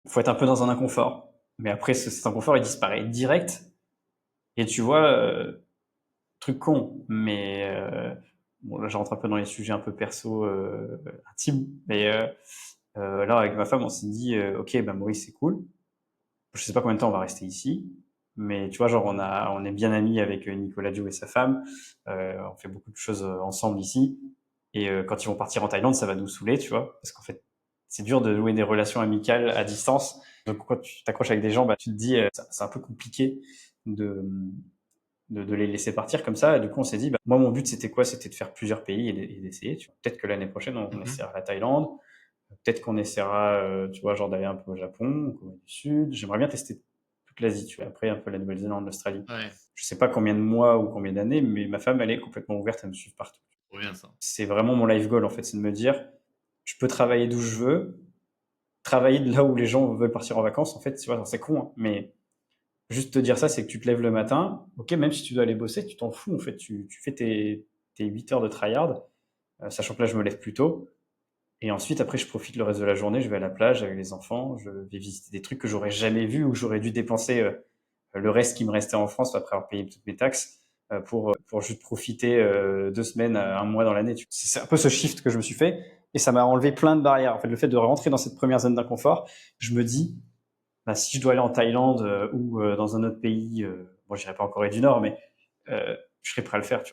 faut être un peu dans un inconfort. Mais après, cet inconfort, il disparaît direct. Et tu vois, truc con, mais bon, là, je rentre un peu dans les sujets un peu perso, intimes. Mais là, avec ma femme, on s'est dit, ok, bah Maurice, c'est cool. Je sais pas combien de temps on va rester ici, mais tu vois, genre, on est bien amis avec Nicolas Dio et sa femme. On fait beaucoup de choses ensemble ici. Et quand ils vont partir en Thaïlande, ça va nous saouler, tu vois, parce qu'en fait, c'est dur de nouer des relations amicales à distance. Donc, quand tu t'accroches avec des gens, bah, tu te dis, c'est un peu compliqué de, de les laisser partir comme ça. Et du coup, on s'est dit, bah, moi, mon but, c'était quoi? C'était de faire plusieurs pays et d'essayer. Tu vois. Peut-être que l'année prochaine, on Mhm. essaiera la Thaïlande. Peut-être qu'on essaiera, tu vois, genre d'aller un peu au Japon, au Corée du Sud. J'aimerais bien tester toute l'Asie, tu vois. Après, un peu la Nouvelle-Zélande, l'Australie. Ouais, Je sais pas combien de mois ou combien d'années, mais ma femme, elle est complètement ouverte à me suivre partout. trop bien ça. C'est vraiment mon life goal, en fait, c'est de me dire, je peux travailler d'où je veux, travailler de là où les gens veulent partir en vacances. En fait, tu vois, c'est con, hein, mais juste te dire ça, c'est que tu te lèves le matin, ok, même si tu dois aller bosser, tu t'en fous, en fait, tu fais tes 8 heures de tryhard, sachant que là, je me lève plus tôt. Et ensuite, après, je profite le reste de la journée, je vais à la plage avec les enfants, je vais visiter des trucs que j'aurais jamais vus ou que j'aurais dû dépenser le reste qui me restait en France après avoir payé toutes mes taxes pour juste profiter 2 semaines, un mois dans l'année. C'est un peu ce shift que je me suis fait et ça m'a enlevé plein de barrières. En fait, le fait de rentrer dans cette première zone d'inconfort, je me dis, bah, si je dois aller en Thaïlande ou dans un autre pays, bon, j'irai pas en Corée du Nord, mais je serais prêt à le faire. Tu